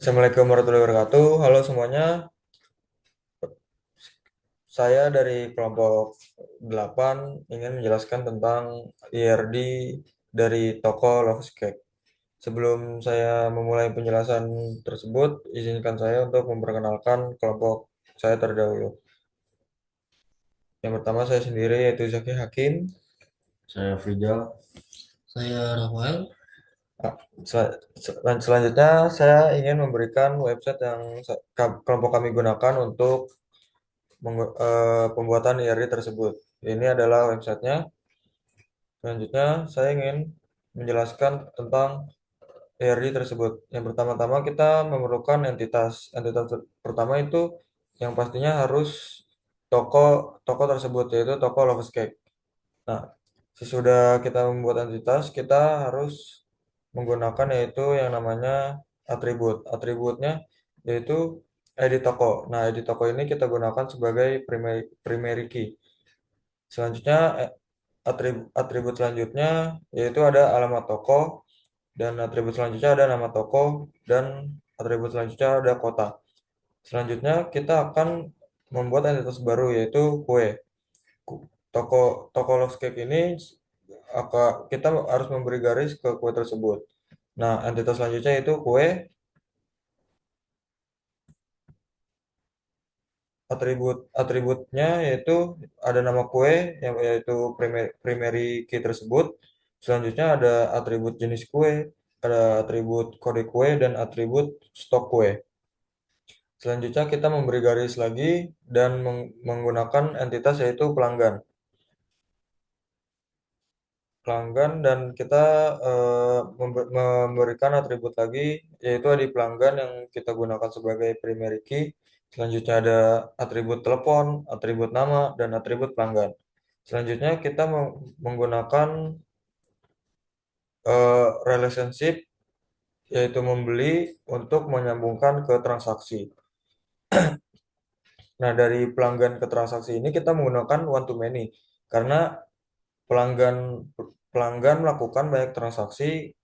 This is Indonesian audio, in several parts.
Assalamualaikum warahmatullahi wabarakatuh. Halo semuanya, saya dari kelompok 8 ingin menjelaskan tentang IRD dari toko Lovescake. Sebelum saya memulai penjelasan tersebut, izinkan saya untuk memperkenalkan kelompok saya terdahulu. Yang pertama saya sendiri yaitu Zaki Hakim. Saya Frijal. Saya Rafael. Ah, dan selanjutnya saya ingin memberikan website yang kelompok kami gunakan untuk pembuatan IRD tersebut. Ini adalah websitenya. Selanjutnya, saya ingin menjelaskan tentang IRD tersebut. Yang pertama-tama kita memerlukan entitas. Entitas pertama itu yang pastinya harus toko toko tersebut, yaitu toko Lovers Cake. Nah, sesudah kita membuat entitas, kita harus menggunakan yaitu yang namanya atribut. Atributnya yaitu ID toko. Nah, ID toko ini kita gunakan sebagai primary key. Selanjutnya, atribut selanjutnya yaitu ada alamat toko, dan atribut selanjutnya ada nama toko, dan atribut selanjutnya ada kota. Selanjutnya kita akan membuat entitas baru yaitu kue. Toko toko Lost Cake ini kita harus memberi garis ke kue tersebut. Nah, entitas selanjutnya itu kue. Atributnya yaitu ada nama kue yang yaitu primary key tersebut. Selanjutnya ada atribut jenis kue, ada atribut kode kue, dan atribut stok kue. Selanjutnya kita memberi garis lagi dan menggunakan entitas yaitu pelanggan. Dan kita memberikan atribut lagi yaitu ID pelanggan yang kita gunakan sebagai primary key. Selanjutnya ada atribut telepon, atribut nama, dan atribut pelanggan. Selanjutnya kita menggunakan relationship yaitu membeli untuk menyambungkan ke transaksi. Nah, dari pelanggan ke transaksi ini kita menggunakan one to many karena pelanggan pelanggan melakukan banyak transaksi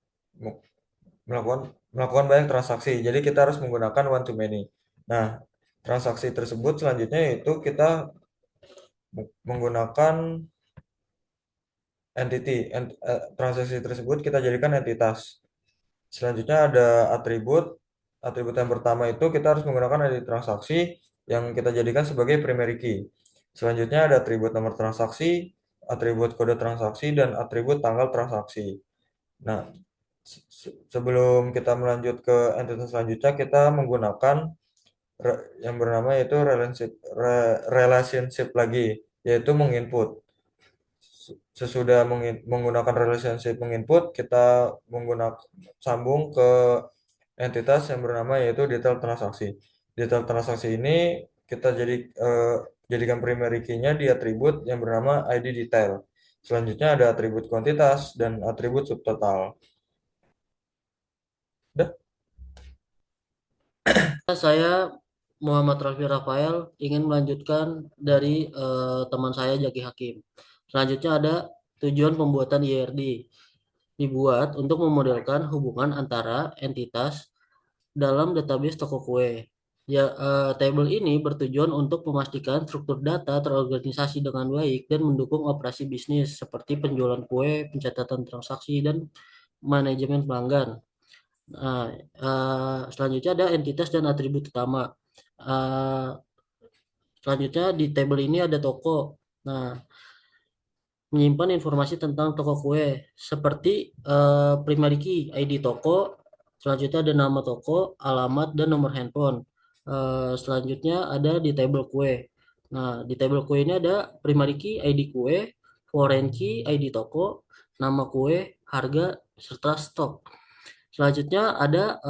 melakukan melakukan banyak transaksi. Jadi kita harus menggunakan one to many. Nah, transaksi tersebut selanjutnya yaitu kita menggunakan transaksi tersebut kita jadikan entitas. Selanjutnya ada atribut. Atribut yang pertama itu kita harus menggunakan ID transaksi yang kita jadikan sebagai primary key. Selanjutnya ada atribut nomor transaksi, atribut kode transaksi, dan atribut tanggal transaksi. Nah, sebelum kita melanjut ke entitas selanjutnya, kita menggunakan yang bernama yaitu relationship lagi, yaitu menginput. Sesudah menggunakan relationship menginput, kita menggunakan sambung ke entitas yang bernama yaitu detail transaksi. Detail transaksi ini kita jadikan primary key-nya di atribut yang bernama ID detail. Selanjutnya ada atribut kuantitas dan atribut subtotal. Udah? Saya Muhammad Rafi Rafael ingin melanjutkan dari teman saya Jaki Hakim. Selanjutnya ada tujuan pembuatan IRD. Dibuat untuk memodelkan hubungan antara entitas dalam database toko kue. Ya, tabel ini bertujuan untuk memastikan struktur data terorganisasi dengan baik dan mendukung operasi bisnis seperti penjualan kue, pencatatan transaksi, dan manajemen pelanggan. Nah, selanjutnya ada entitas dan atribut utama. Eh, Selanjutnya di tabel ini ada toko. Nah, menyimpan informasi tentang toko kue seperti primary key, ID toko, selanjutnya ada nama toko, alamat, dan nomor handphone. Selanjutnya ada di tabel kue. Nah, di tabel kue ini ada primary key, ID kue, foreign key, ID toko, nama kue, harga, serta stok. Selanjutnya ada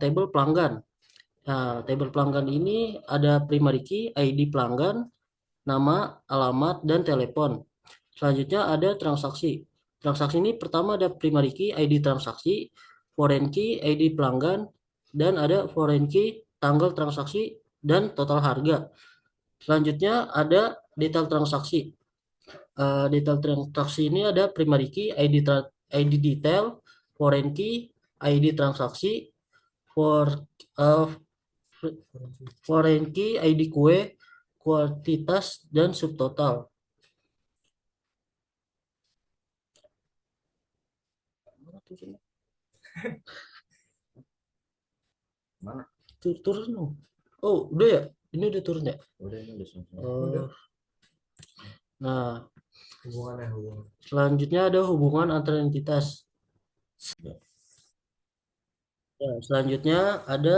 tabel pelanggan. Nah, tabel pelanggan ini ada primary key, ID pelanggan, nama, alamat, dan telepon. Selanjutnya ada transaksi. Transaksi ini pertama ada primary key, ID transaksi, foreign key, ID pelanggan, dan ada foreign key, tanggal transaksi, dan total harga. Selanjutnya ada detail transaksi. Detail transaksi ini ada primary key, ID detail, foreign key, ID transaksi, for uh, foreign key, ID kue, kuantitas dan subtotal. Mana? Turun dong. Oh, udah ya? Ini udah turun ya? Udah ini udah selesai. Oh, nah, Hubungan. selanjutnya ada hubungan antar entitas. Ya, selanjutnya ada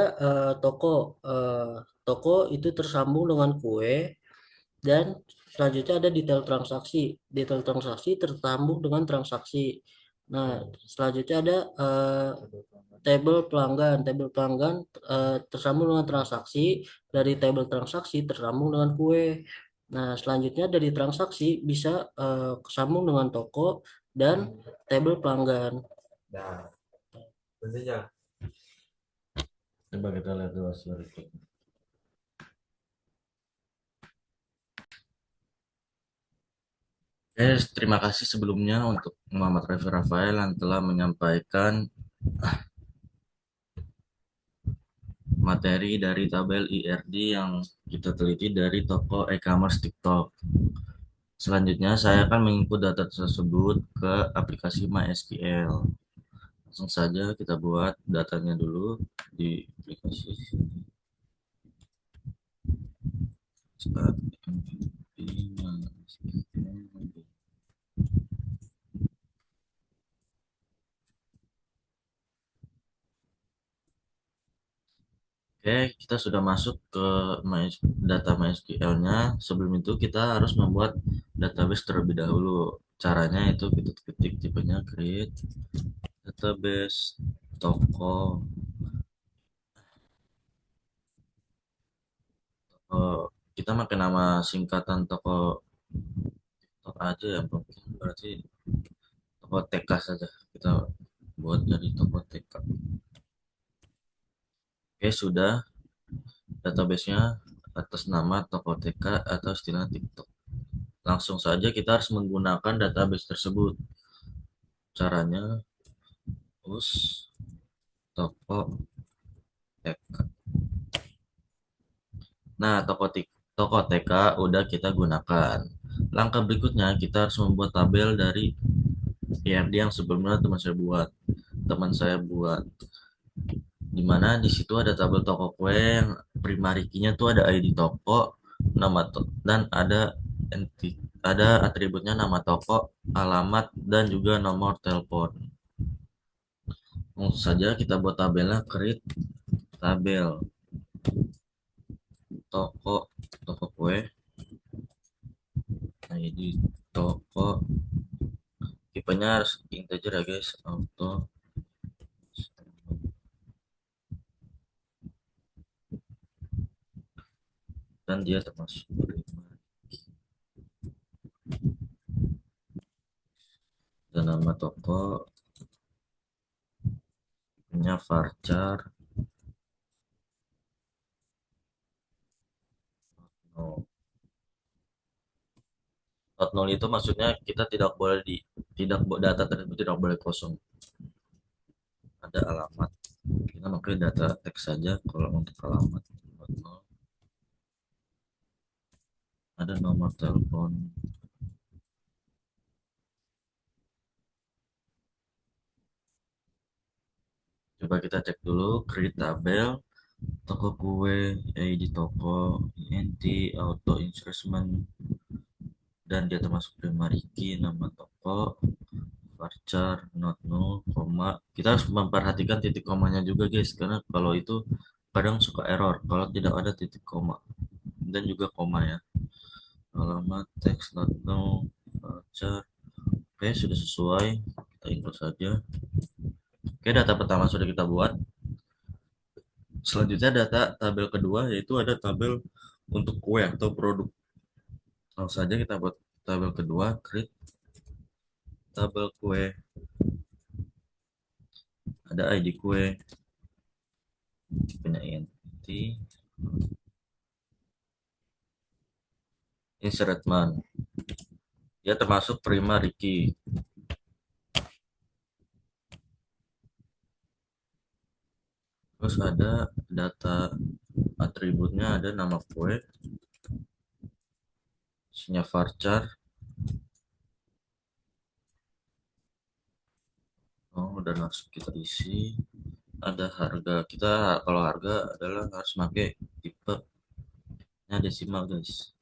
toko. Eh, toko itu tersambung dengan kue dan selanjutnya ada detail transaksi. Detail transaksi tersambung dengan transaksi. Nah, selanjutnya ada tabel pelanggan. Tabel pelanggan tersambung dengan transaksi. Dari tabel transaksi tersambung dengan kue. Nah, selanjutnya dari transaksi bisa kesambung dengan toko dan tabel pelanggan. Nah, intinya. Coba kita lihat dulu hasil report. Terima kasih sebelumnya untuk Muhammad Revi Rafael yang telah menyampaikan materi dari tabel IRD yang kita teliti dari toko e-commerce TikTok. Selanjutnya saya akan menginput data tersebut ke aplikasi MySQL. Langsung saja kita buat datanya dulu di aplikasi saat Oke, kita sudah masuk ke data MySQL-nya. Sebelum itu kita harus membuat database terlebih dahulu. Caranya itu kita ketik tipenya create database toko. Oh, kita pakai nama singkatan toko toko aja ya, mungkin berarti toko TK saja. Kita buat dari toko TK. Oke, sudah database-nya atas nama toko TK atau istilah TikTok. Langsung saja kita harus menggunakan database tersebut. Caranya push toko TK. Nah, toko TK udah kita gunakan. Langkah berikutnya kita harus membuat tabel dari IRD yang sebelumnya teman saya buat dimana di situ ada tabel toko kue yang primary key-nya tuh ada ID toko, dan ada atributnya nama toko, alamat dan juga nomor telepon. Langsung saja kita buat tabelnya, create tabel toko toko kue, ID toko, tipenya harus integer ya guys, auto, dan dia termasuk dan nama toko punya varchar no. Not null itu maksudnya kita data tersebut tidak boleh kosong. Ada alamat. Kita pakai data teks saja kalau untuk alamat. Not null. Ada nomor telepon. Coba kita cek dulu create tabel toko kue, ID toko, INT, auto insertion, dan dia termasuk primary key, nama toko, varchar, not null, koma. Kita harus memperhatikan titik komanya juga guys, karena kalau itu kadang suka error kalau tidak ada titik koma dan juga koma ya. Alamat teks not null, varchar. Oke, sudah sesuai. Kita input saja. Oke, data pertama sudah kita buat. Selanjutnya data tabel kedua yaitu ada tabel untuk kue atau produk. Langsung saja kita buat tabel kedua, create tabel kue. Ada ID kue, punya int, insertman. Dia termasuk primary key. Terus ada data atributnya, ada nama kue, isinya varchar. Oh, dan harus kita isi. Ada harga kita, kalau harga adalah harus pakai tipe desimal guys.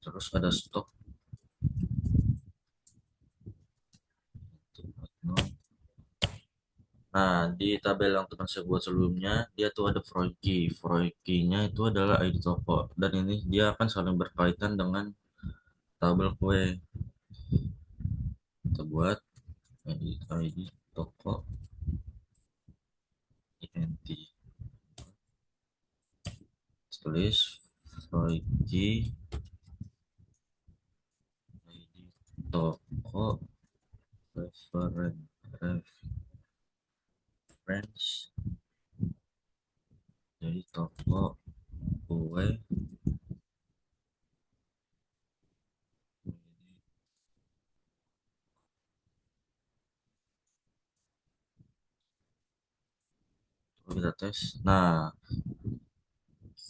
Terus ada stok. Nah, di tabel yang teman saya buat sebelumnya, dia tuh ada Freud key. Freud key-nya itu adalah ID toko. Dan ini dia akan saling berkaitan dengan tabel kue. Kita buat ID toko INT. Tulis Freud key ID toko reference jadi toko kue kita tes. Nah,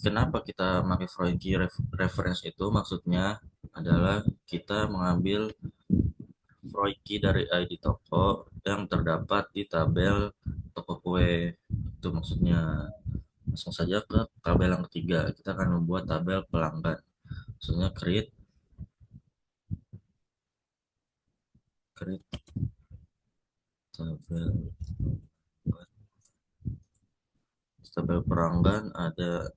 kenapa kita pakai Freud key reference itu? Maksudnya adalah kita mengambil Freud key dari ID toko yang terdapat di tabel toko kue. Itu maksudnya. Langsung saja ke tabel yang ketiga. Kita akan membuat tabel pelanggan. Maksudnya create tabel pelanggan. Ada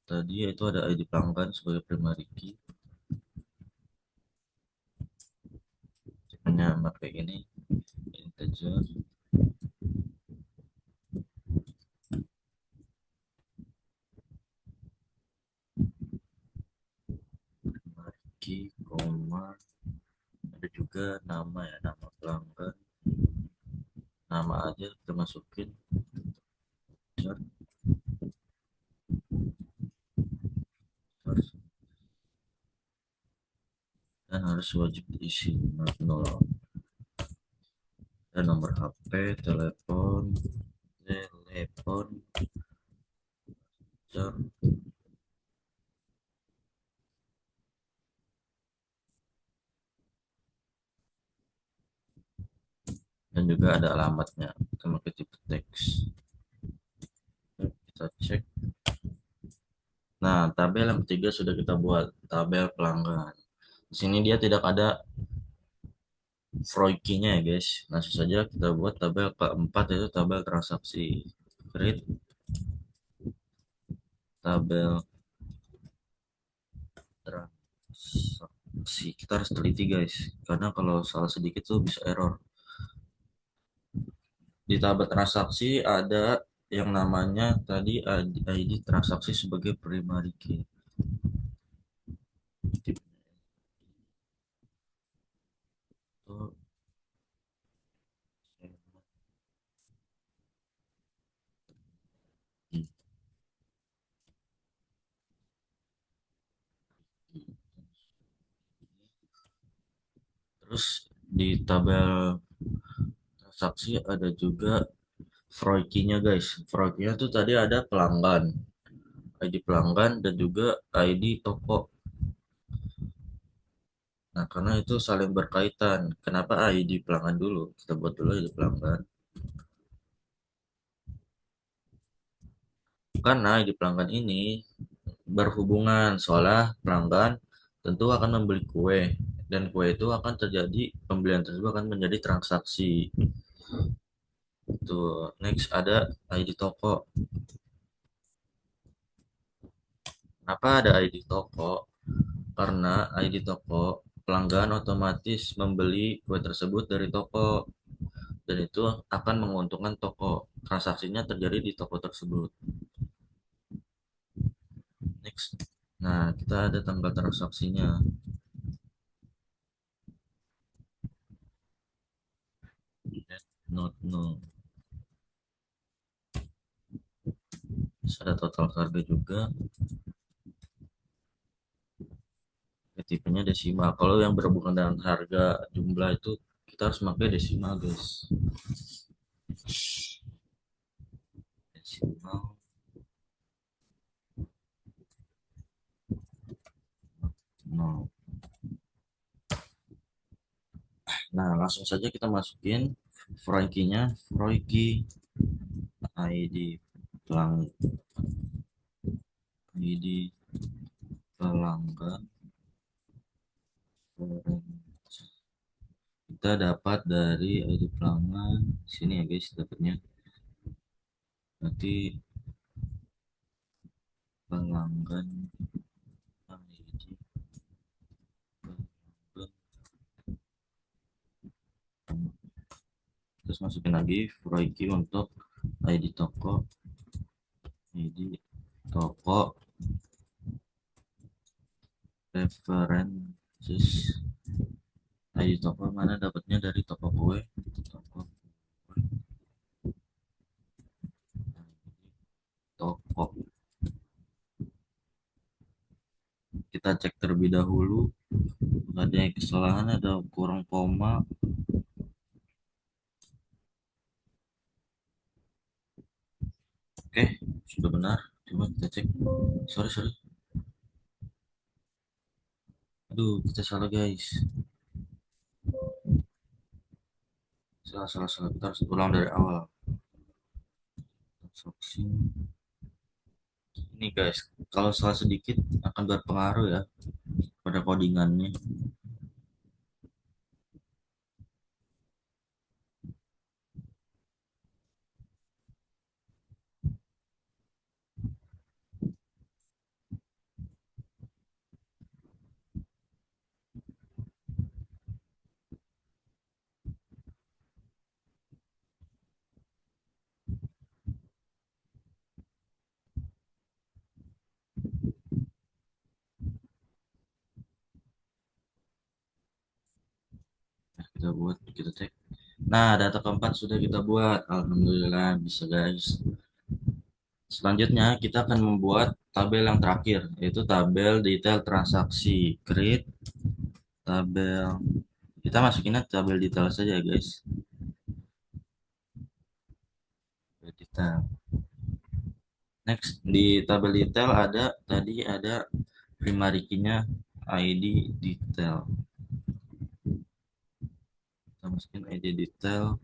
tadi itu ada ID pelanggan sebagai primary key. Hanya pakai ini integer. Primary key, koma. Ada juga nama ya, nama pelanggan. Nama aja kita masukin. Dan harus wajib diisi nol. Dan nomor HP, telepon, dan juga ada alamatnya. Kita pakai tipe teks. Kita cek. Nah, tabel yang ketiga sudah kita buat, tabel pelanggan. Di sini dia tidak ada Freud key-nya ya guys. Langsung saja kita buat tabel keempat, yaitu tabel transaksi. Create tabel transaksi. Kita harus teliti guys, karena kalau salah sedikit tuh bisa error. Di tabel transaksi ada yang namanya tadi ID transaksi sebagai primary key. Terus di tabel transaksi ada juga Freud key-nya guys. Freud key-nya tuh tadi ada pelanggan, ID pelanggan dan juga ID toko. Nah, karena itu saling berkaitan. Kenapa ID pelanggan dulu? Kita buat dulu ID pelanggan. Karena ID pelanggan ini berhubungan, soalnya pelanggan tentu akan membeli kue dan kue itu akan terjadi, pembelian tersebut akan menjadi transaksi. Tuh, next ada ID toko. Kenapa ada ID toko? Karena ID toko pelanggan otomatis membeli kue tersebut dari toko dan itu akan menguntungkan toko. Transaksinya terjadi di toko tersebut. Next. Nah, kita ada tanggal transaksinya. Not no. Terus ada total harga juga. tipenya desimal. Kalau yang berhubungan dengan harga jumlah itu kita harus pakai desimal, guys. Desimal. No. Nah, langsung saja kita masukin Froikinya, Froiki ID pelanggan, ID pelanggan. Kita dapat dari ID pelanggan sini ya guys, dapatnya nanti pelanggan ID pelanggan. Terus masukin lagi Froiki untuk ID toko, ID toko references. ID toko mana, dapatnya dari toko kue, toko kue, toko. Kita cek terlebih dahulu ada yang kesalahan, ada kurang koma. Oke, sudah benar. Coba kita cek. Sorry. Aduh, kita salah guys. Salah. Kita harus ulang dari awal. Transaksi. Ini guys, kalau salah sedikit akan berpengaruh ya pada codingannya. Nah, kita cek. Nah, data keempat sudah kita buat. Alhamdulillah bisa guys. Selanjutnya kita akan membuat tabel yang terakhir, yaitu tabel detail transaksi. Create tabel. Kita masukin tabel detail saja guys. Detail. Next, di tabel detail ada primary key-nya ID detail. Kita masukin ID detail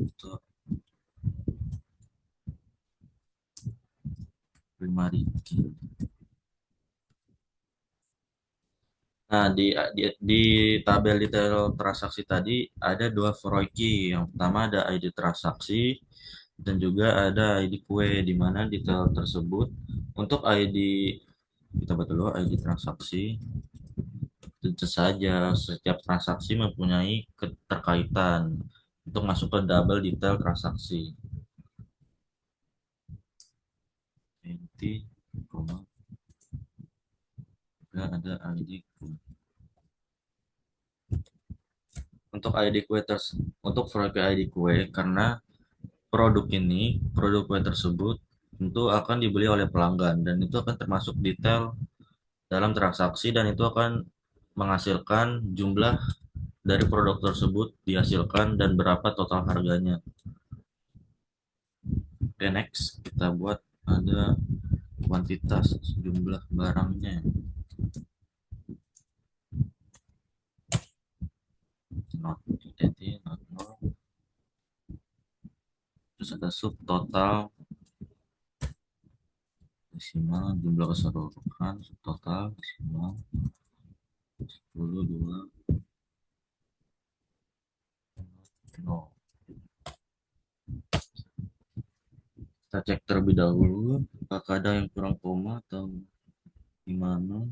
untuk primary key. Nah, di tabel detail transaksi tadi ada dua foreign key. Yang pertama ada ID transaksi dan juga ada ID kue, di mana detail tersebut untuk ID, kita buat dulu ID transaksi. Tentu saja setiap transaksi mempunyai keterkaitan untuk masuk ke double detail transaksi. Inti, juga ada ID kue. Untuk ID kue untuk proyek ID kue, karena produk kue tersebut tentu akan dibeli oleh pelanggan dan itu akan termasuk detail dalam transaksi dan itu akan menghasilkan jumlah dari produk tersebut dihasilkan dan berapa total harganya. Oke, next kita buat ada kuantitas jumlah barangnya. Not identity, not no. Terus ada sub total desimal jumlah keseluruhan total desimal 10 2 no. Kita cek terlebih dahulu apakah ada yang kurang koma atau gimana.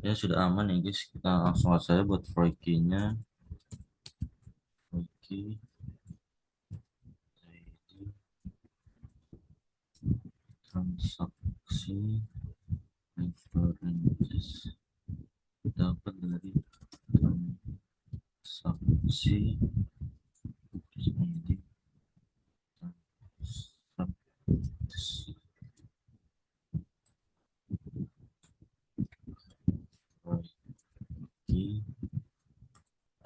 Ya sudah aman ya guys, kita langsung saja buat Froiki-nya. Froiki transaksi references dapat dari transaksi ID transaksi.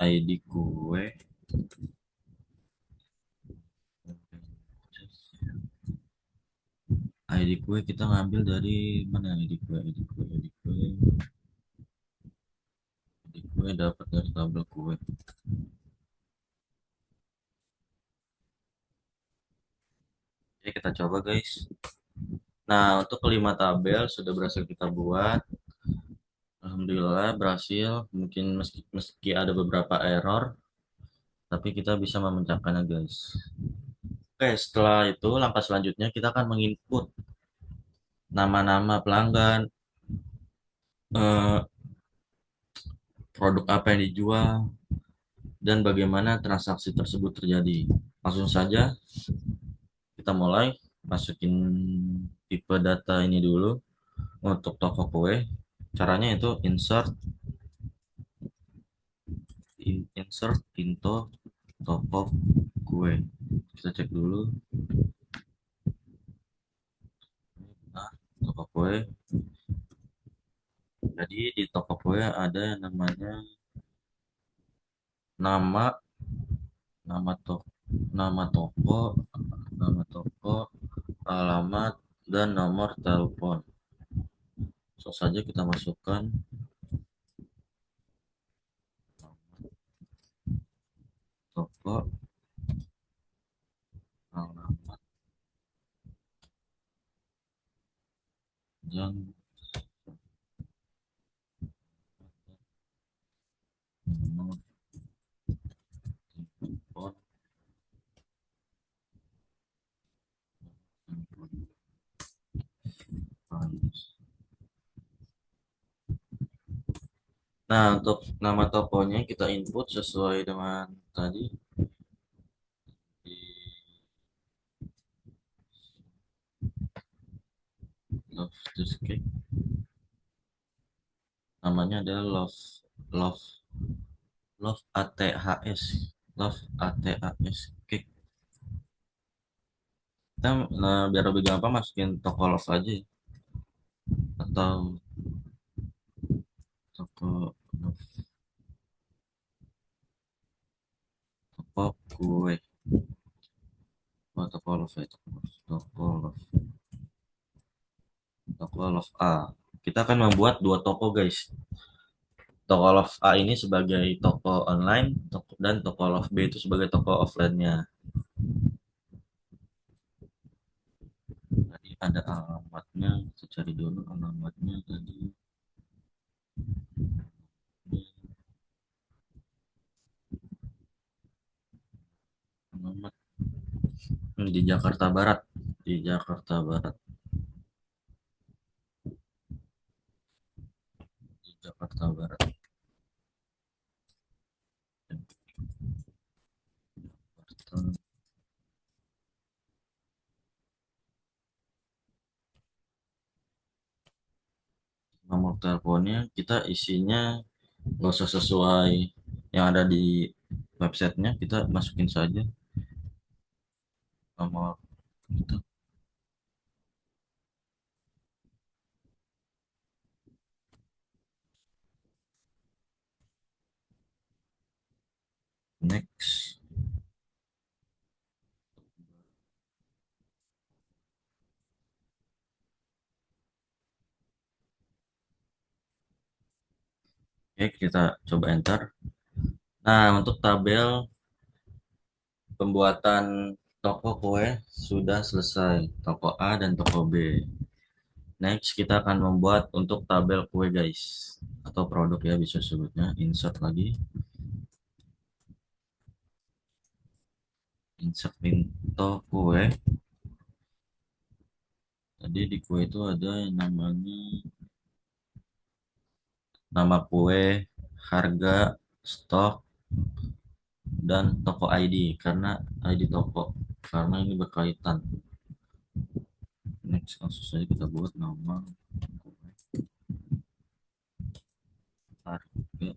ID kue. ID kue kita ngambil dari mana? ID kue dapat dari tabel kue. Oke, kita coba guys. Nah, untuk kelima tabel sudah berhasil kita buat. Alhamdulillah berhasil. Mungkin meski ada beberapa error, tapi kita bisa memecahkannya guys. Oke, setelah itu langkah selanjutnya kita akan menginput nama-nama pelanggan, eh, produk apa yang dijual, dan bagaimana transaksi tersebut terjadi. Langsung saja kita mulai masukin tipe data ini dulu untuk toko kue. Caranya itu insert into toko kue. Kita cek dulu. Nah, toko kue. Jadi di toko kue ada yang namanya nama nama toko nama toko nama toko alamat dan nomor telepon. Langsung saja kita masukkan toko alamat dan nomor telepon. Nah, untuk nama tokonya kita input sesuai dengan tadi di Love This Cake. Namanya adalah Love Love ATHS. Love ATHS Cake. Kita biar lebih gampang masukin toko love aja ya. Atau toko love, toko kue. Oh, toko love ya, toko love A. Kita akan membuat dua toko guys. Toko Love A ini sebagai toko online dan toko Love B itu sebagai toko offline-nya. Tadi ada alamatnya, kita cari dulu alamatnya tadi. Alamat di Jakarta Barat, di Jakarta Barat, di Jakarta Barat. Nomor teleponnya kita isinya nggak usah sesuai yang ada di websitenya, kita masukin saja nomor kita. Next. Oke, kita coba enter. Nah, untuk tabel pembuatan toko kue sudah selesai, toko A dan toko B. Next, kita akan membuat untuk tabel kue guys, atau produk ya bisa sebutnya. Insert lagi, insert into kue. Tadi di kue itu ada yang namanya nama kue, harga, stok, dan toko ID karena ID toko, karena ini berkaitan. Next, langsung saja kita buat nama kue, harga,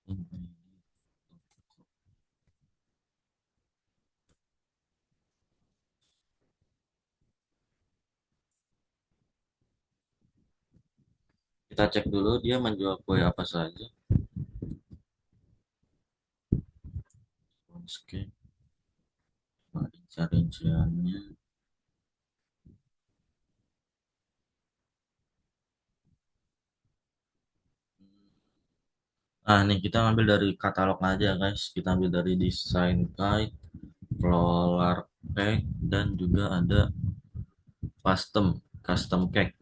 dan ID. Kita cek dulu dia menjual kue apa saja. Oke, rincian-rinciannya. Nah, nih kita ambil dari katalog aja guys. Kita ambil dari desain guide, flower cake, dan juga ada custom cake.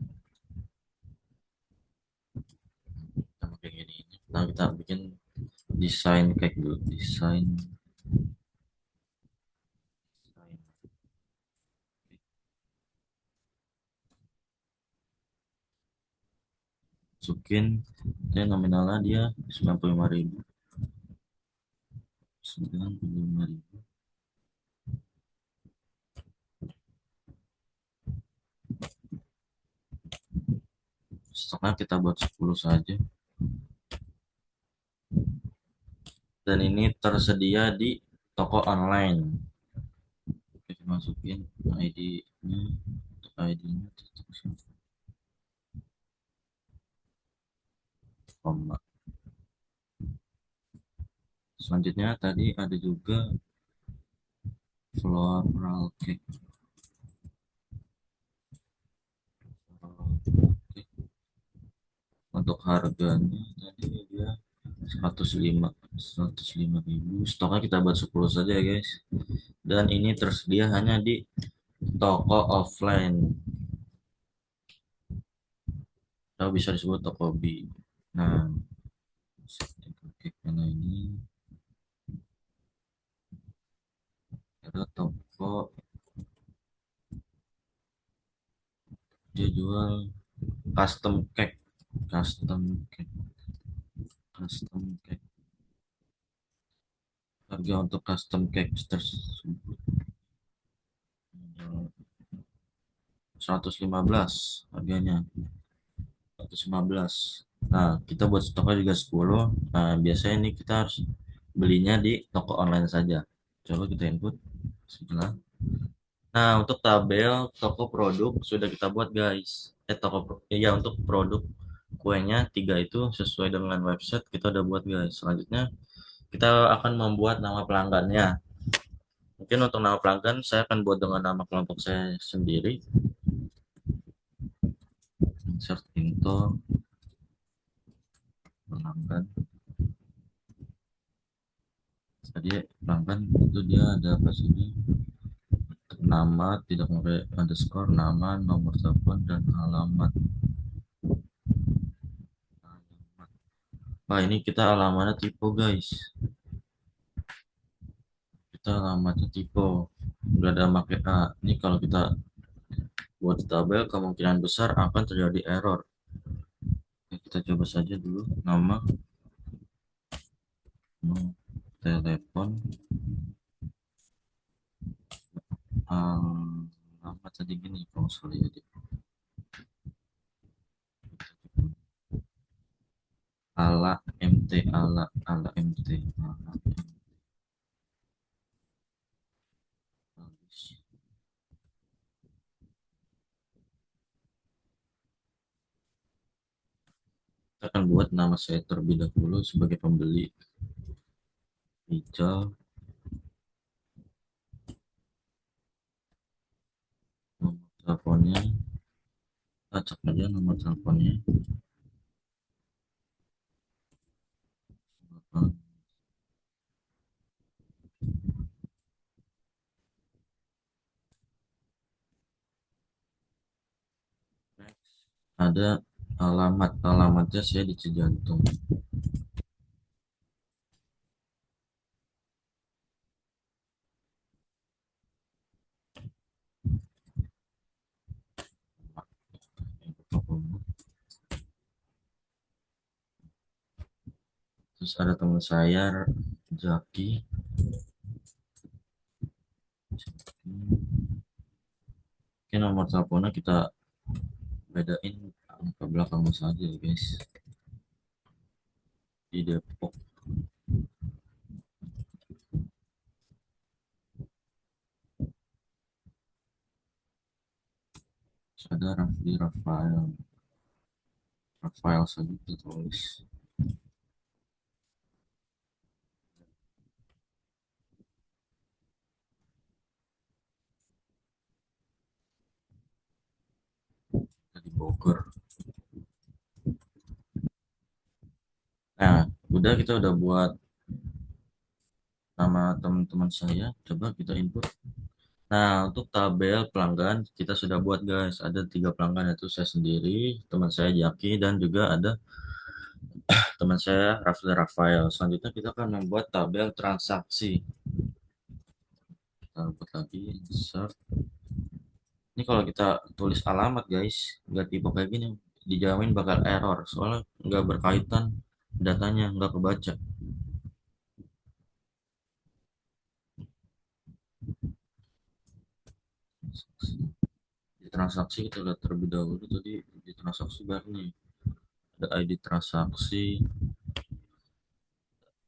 Kita pakai gini. Nah, kita bikin desain cake dulu. Masukin, dan nominalnya dia 95.000. 95.000. Stoknya kita buat 10 saja. Dan ini tersedia di toko online. Kita masukin ID-nya, ID-nya koma. Selanjutnya tadi ada juga floral cake. Untuk harganya tadi dia 105.000. Stoknya kita buat 10 saja ya guys. Dan ini tersedia hanya di toko offline, atau bisa disebut toko B. Nah, karena ini ada toko, dia jual custom cake, custom cake, custom cake. Harga untuk custom cake tersebut 115 harganya, 115. Nah, kita buat stoknya juga 10. Nah, biasanya ini kita harus belinya di toko online saja. Coba kita input setelah. Nah, untuk tabel toko produk sudah kita buat guys. Ya, untuk produk kuenya 3 itu sesuai dengan website kita udah buat guys. Selanjutnya kita akan membuat nama pelanggannya. Mungkin untuk nama pelanggan saya akan buat dengan nama kelompok saya sendiri. Insert info pelanggan. Tadi pelanggan itu dia ada apa sih? Nama, tidak pakai underscore, nama, nomor telepon, dan alamat. Wah, ini kita alamatnya tipe guys. Kita alamatnya tipe, nggak ada pakai A. Ini kalau kita buat tabel kemungkinan besar akan terjadi error. Oke, kita coba saja dulu nama, telepon, alamat tadi gini kalau salah ya. Ala MT, ala MT, ala MT. Kita akan buat nama saya terlebih dahulu sebagai pembeli. Hijau, nomor teleponnya, acak aja nomor teleponnya. Ada alamatnya saya di Cijantung. Terus ada teman saya Jaki. Oke, nomor teleponnya kita bedain angka belakangnya saja ya guys. Di Depok. Terus ada Rafli Rafael. Rafael saja kita tulis. Di Bogor. Nah, kita udah buat nama teman-teman saya. Coba kita input. Nah, untuk tabel pelanggan kita sudah buat guys. Ada 3 pelanggan, yaitu saya sendiri, teman saya Jaki, dan juga ada teman saya Rafael. Selanjutnya kita akan membuat tabel transaksi. Kita buat lagi insert. Ini kalau kita tulis alamat guys, nggak tipe kayak gini, dijamin bakal error. Soalnya nggak berkaitan datanya, nggak kebaca. Di transaksi kita lihat terlebih dahulu tadi di transaksi baru nih. Ada ID transaksi,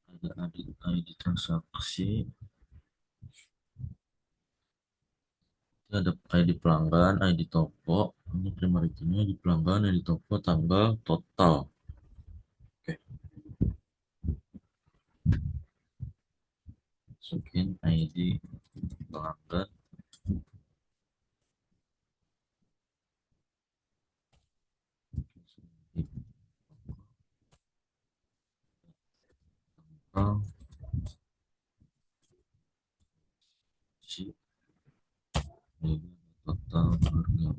ada ID transaksi, ada ID pelanggan, ID toko, ini terima rekeningnya di pelanggan, ID toko, tanggal, total. Oke, masukin ID pelanggan, tanggal, si, total harga.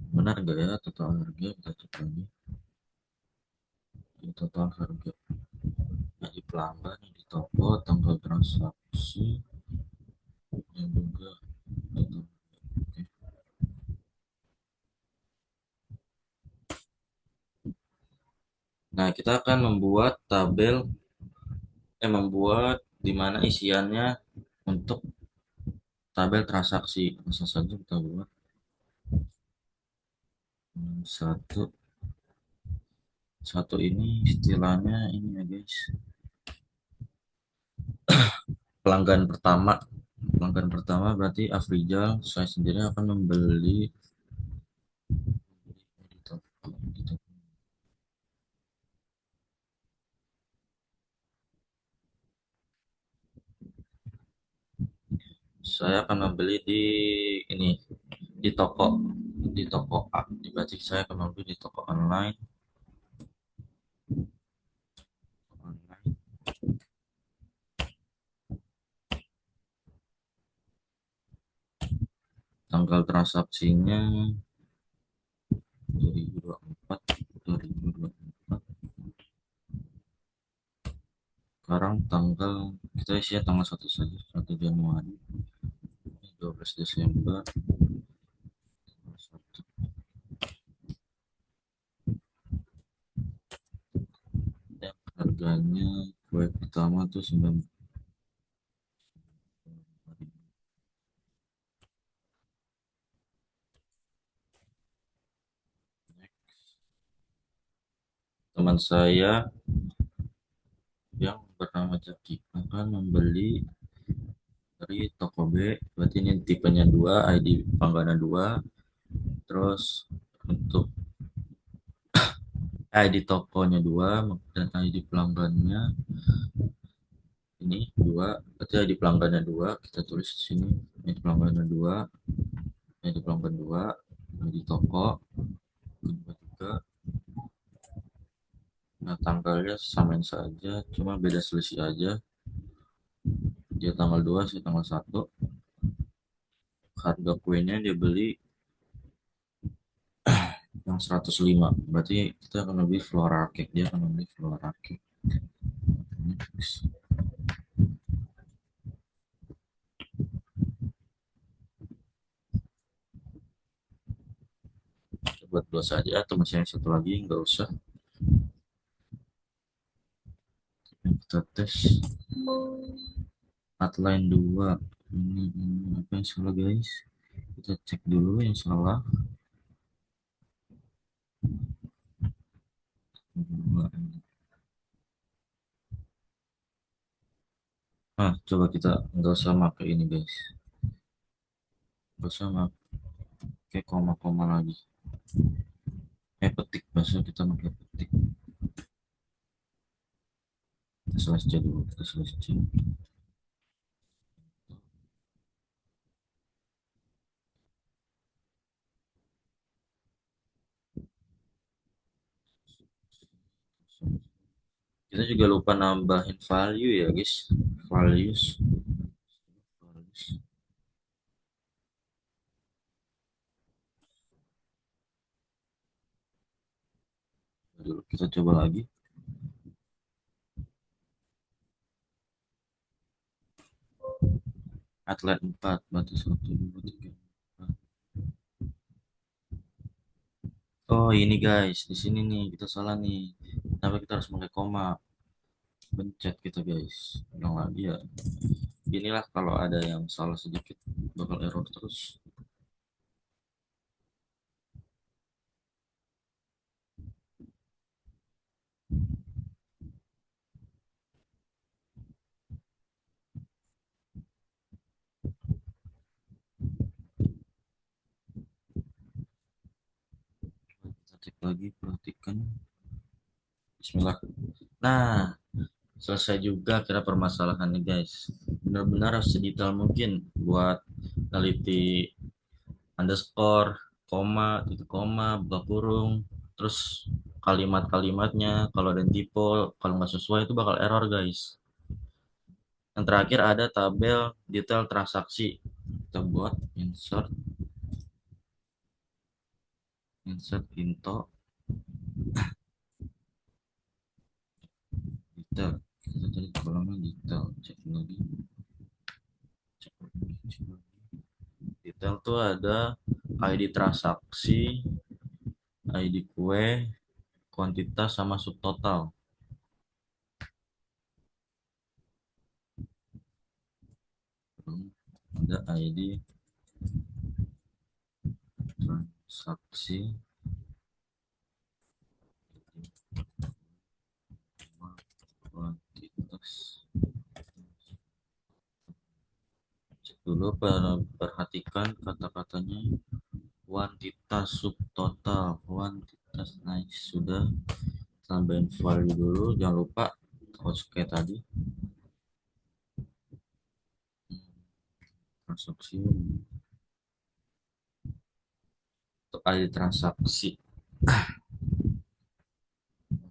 Benar nggak ya total harga? Kita cek lagi. Ini total harga. Nah, di pelanggan, di toko, tanggal transaksi, yang juga total. Oke. Nah, kita akan membuat di mana isiannya untuk tabel transaksi. Langsung saja kita buat satu satu ini istilahnya ini ya guys. Pelanggan pertama berarti Afrizal. Saya sendiri akan membeli saya akan membeli di ini di toko A. Berarti saya akan membeli di toko online. Tanggal transaksinya 2024 2024. Sekarang kita isinya tanggal 1 saja, 1 Januari, 12 Desember. Dan harganya kue pertama tuh 9. Teman saya yang bernama Jaki akan membeli dari toko B. Berarti ini tipenya 2, ID pelanggannya 2. Terus untuk ID tokonya 2 dan ID pelanggannya ini 2. Berarti ID pelanggannya 2, kita tulis di sini ID pelanggannya 2, ID pelanggan 2, ID toko kedua juga. Nah, tanggalnya samain saja, cuma beda selisih aja. Dia tanggal 2, saya tanggal 1. Harga kuenya dia beli yang 105. Berarti kita akan lebih floral cake. Dia akan lebih floral cake. Buat 2 saja, atau masih yang satu lagi nggak usah. Kita tes hotline 2. Ini apa yang salah guys? Kita cek dulu yang salah. Coba kita nggak usah pakai ini guys. Bahasa nggak kayak koma-koma lagi. Petik bahasa kita pakai petik. Kita slash C dulu, kita slash C. Kita juga lupa nambahin value ya guys. Values. Values. Dulu kita coba lagi. Atlet 4 berarti 1, 2, 3, 4. Oh ini guys, di sini nih kita salah nih. Kenapa kita harus pakai koma? Pencet kita guys. Ulang lagi ya. Inilah kalau ada yang salah sedikit bakal error terus. Kita cek lagi, perhatikan. Bismillah. Nah, selesai juga kira permasalahannya guys. Benar-benar harus sedetail mungkin buat neliti underscore, koma, titik koma, buka kurung, terus kalimat-kalimatnya kalau ada typo, kalau nggak sesuai itu bakal error guys. Yang terakhir ada tabel detail transaksi. Kita buat insert into detail. Kita cari kolomnya detail, cek lagi, cek lagi, cek lagi. Detail tuh ada ID transaksi, ID kue, kuantitas sama subtotal. Ada ID transaksi, kuantitas. Cek dulu, perhatikan kata-katanya. Kuantitas subtotal, kuantitas nice sudah. Tambahin value dulu, jangan lupa kayak tadi. Transaksi untuk ID transaksi.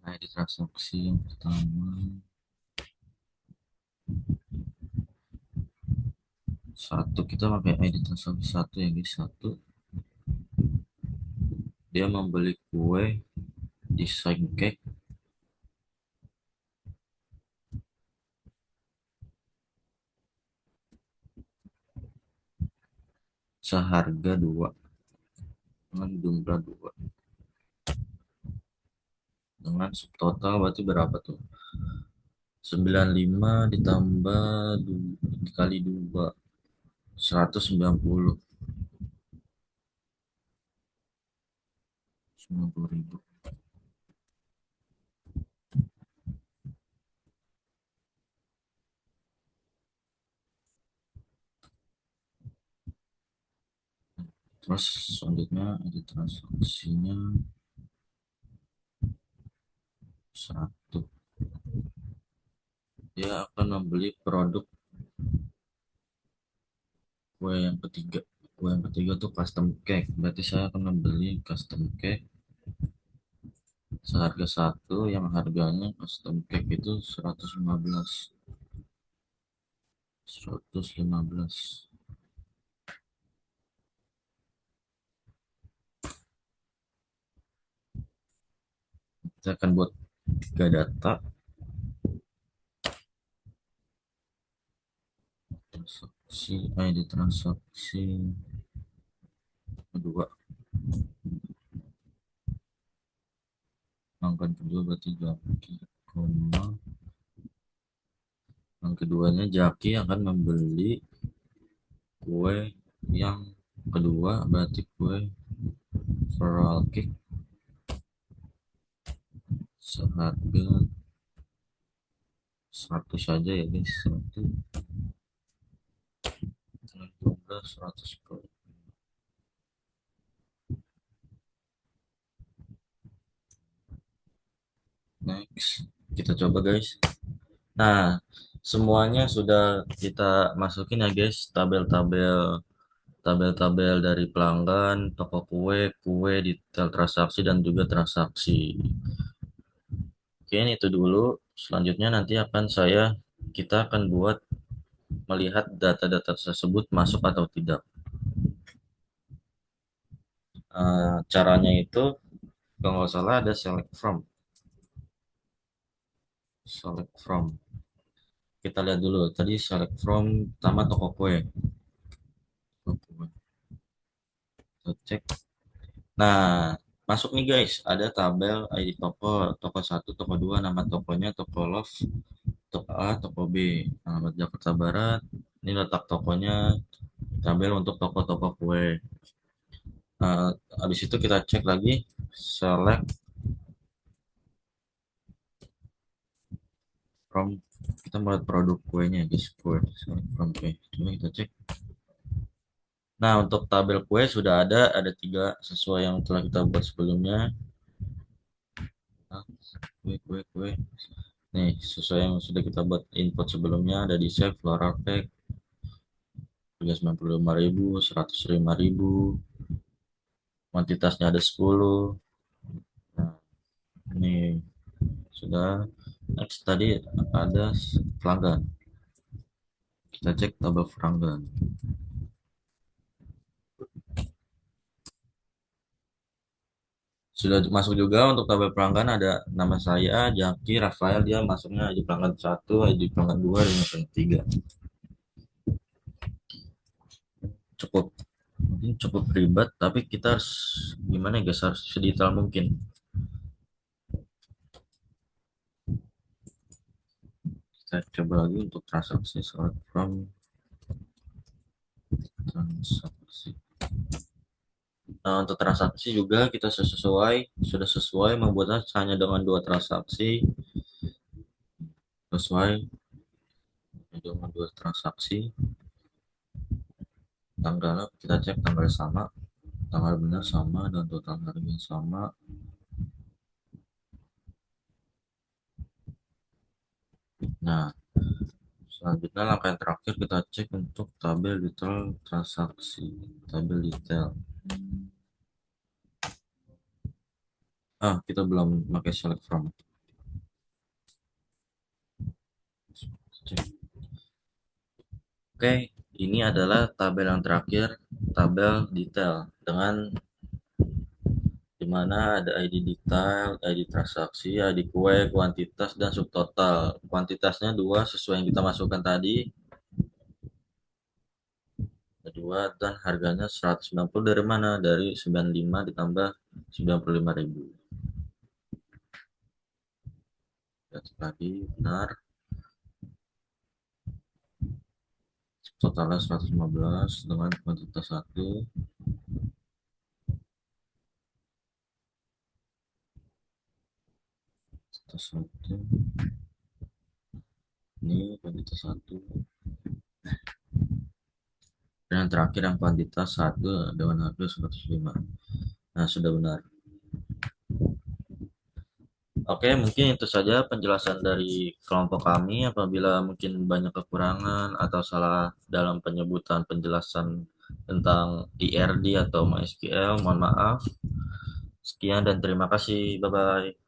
ID transaksi yang pertama satu, kita pakai ID transaksi satu ya guys. Satu, dia membeli kue desain cake seharga 2 dengan jumlah 2 dengan subtotal berarti berapa tuh? 95 ditambah dikali 2 190 ribu. Terus selanjutnya ada transaksinya 100. Dia akan membeli produk kue yang ketiga. Kue yang ketiga tuh custom cake. Berarti saya akan membeli custom cake seharga 1 yang harganya custom cake itu 115. 115. Kita akan buat 3 data. Transaksi, ID transaksi kedua. Angka kedua berarti Jaki, koma. Yang keduanya Jaki akan membeli kue yang kedua berarti kue floral cake seharga 100 saja ya guys. 1 dengan jumlah 100 kue. Next, kita coba guys. Nah, semuanya sudah kita masukin ya guys, tabel-tabel dari pelanggan, toko kue, kue, detail transaksi dan juga transaksi. Oke, ini itu dulu. Selanjutnya nanti kita akan buat melihat data-data tersebut masuk atau tidak. Caranya itu kalau nggak salah ada select from. Kita lihat dulu tadi select from pertama toko kue. Kita cek. Nah, masuk nih guys, ada tabel ID toko, toko satu, toko 2, nama tokonya, toko love, toko A, toko B, alamat Jakarta Barat. Ini letak tokonya, tabel untuk toko-toko kue. Nah, habis itu kita cek lagi, select from, kita buat produk kuenya guys, kue, select from kue. Coba kita cek. Nah, untuk tabel kue sudah ada 3 sesuai yang telah kita buat sebelumnya. Nah, kue. Nih, sesuai yang sudah kita buat input sebelumnya ada di save floral pack harga 95.000, 105.000, kuantitasnya ada 10. Nah, ini sudah. Next tadi ada pelanggan. Kita cek tabel pelanggan. Sudah masuk juga untuk tabel pelanggan, ada nama saya Jaki Rafael, dia masuknya di pelanggan 1, di pelanggan 2, dan pelanggan 3. Cukup mungkin cukup ribet, tapi kita harus gimana ya guys, harus sedetail mungkin. Kita coba lagi untuk transaksi, select from transaksi. Nah, untuk transaksi juga kita sudah sesuai membuatnya hanya dengan 2 transaksi, sesuai dengan 2 transaksi. Tanggalnya kita cek tanggal sama, tanggal benar sama, dan total harga sama. Nah, selanjutnya langkah yang terakhir kita cek untuk tabel detail transaksi, tabel detail. Kita belum pakai select from. Cek. Oke, ini adalah tabel yang terakhir, tabel detail dengan dimana ada ID detail, ID transaksi, ID kue, kuantitas, dan subtotal. Kuantitasnya 2 sesuai yang kita masukkan tadi. Kedua, dan harganya 190 dari mana? Dari 95 ditambah 95.000. Lihat lagi, benar. Totalnya 115 dengan kuantitas 1. Kuantitas 1. Ini kuantitas 1. Dan yang terakhir yang kuantitas 1 dengan harga 105. Nah, sudah benar. Oke, mungkin itu saja penjelasan dari kelompok kami. Apabila mungkin banyak kekurangan atau salah dalam penyebutan penjelasan tentang IRD atau MySQL, mohon maaf. Sekian dan terima kasih. Bye-bye.